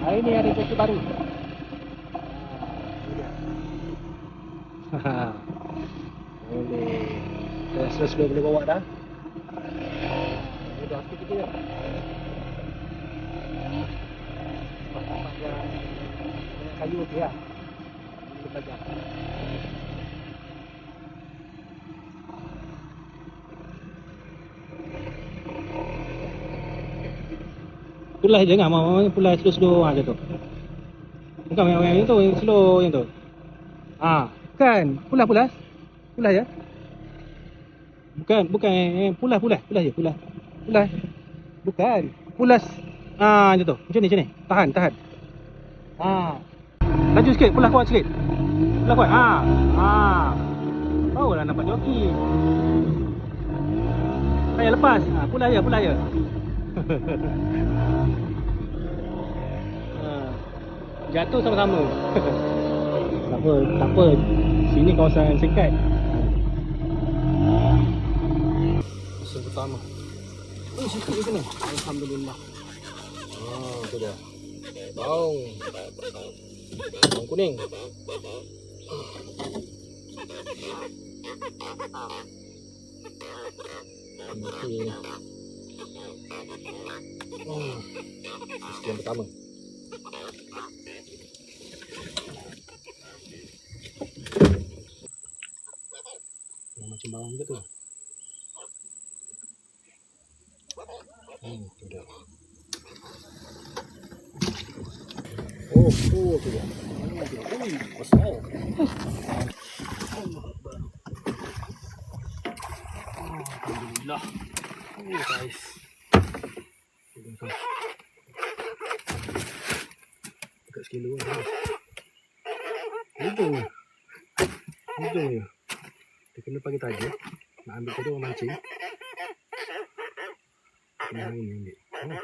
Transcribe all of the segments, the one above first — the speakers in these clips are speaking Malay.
Hari ni ada joki baru. Boleh. Dah slow boleh bawa dah. Dah sikit je. Kayu okey lah. Kita tajam. Pulai je kan, pulai slow-slow macam tu. Bukan yang tu, yang slow yang tu. Kan, pulai je. Bukan pulai je, pulai. Bukan, pulas. Macam tu. Macam ni. Tahan. Laju sikit, pulas kuat sikit. Pulas kuat. Barulah nampak joki. Payah lepas. Pulas je. Jatuh sama-sama. Tak apa. Sini kawasan singkat. Masa pertama. Singkat di sini. Alhamdulillah. Tu dia. Baung kuning. Ini. Sekian pertama. Macam bawang juga tu. Tu dia. Tu dia. Besar. Alhamdulillah. Guys. Dekat sekilo kan. Hujung je. Dia kena pakai tajuk. Nak ambil tu orang mancing. Yang ini ambil.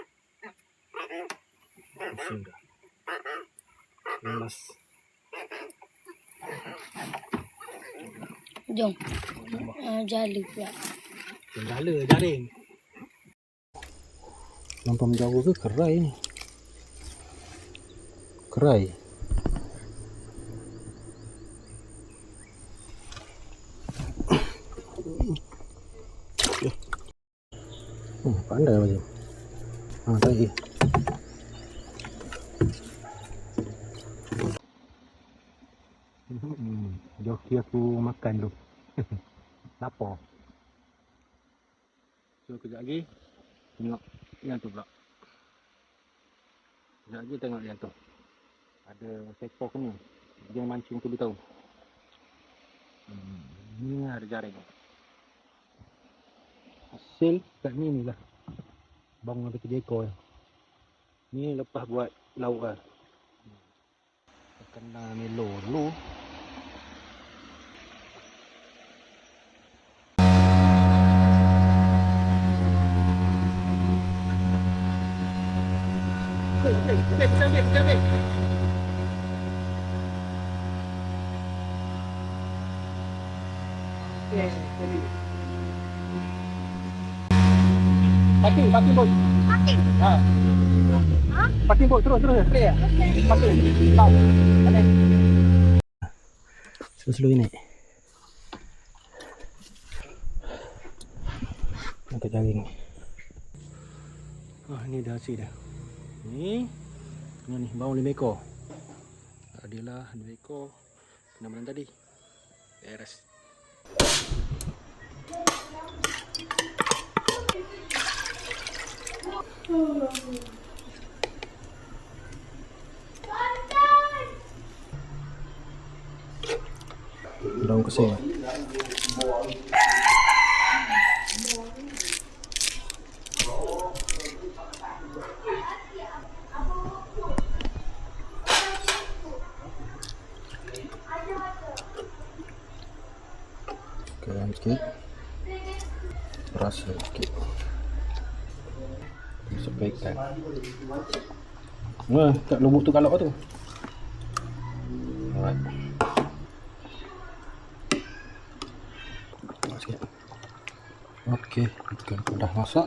Pusing dah. Lemas. Jom. Jala pula. Jala jaring. Nampak menjauh ke kerai ni? Kerai. Pandai macam. Tadi. Joki aku makan tu. Lapar. So kejap lagi tengok yang tu pula. Kejap lagi tengok yang tu. Ada sekor kena. Dia mancing tu dia tahu. Ni ada jaring. Hasil kat ni lah. Bang ada 3 ekor. Ni lepas buat lauk lah. Kena melo dulu. Ambil. Paking boy. Paking? Paking boy, terus. Clear. Paking. Stop. Balik. Slow naik. Angkat jaring. Ni dah hasil dah. Ni baung 5 ekor. Adalah 2 ekor. Kena mana tadi? Beres. Daun kesing. Garam sikit. Rasa sikit. Sebaikkan. Tak lubuk tu kalok tu. Alright. Okey, kita dah masak.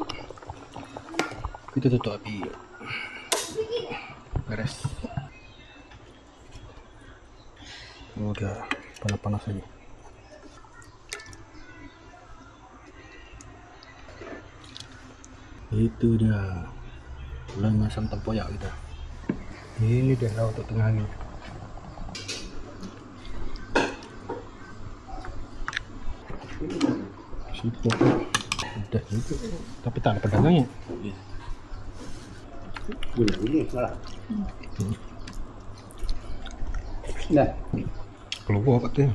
Kita tutup api. Beres. Udah panas-panas aja. Itu dia lemasan tempoyak kita. Ini dia laut tengah ini. Siput udah itu, tapi tak ada pedagangnya. Ini salah. Nah, Keluar katanya.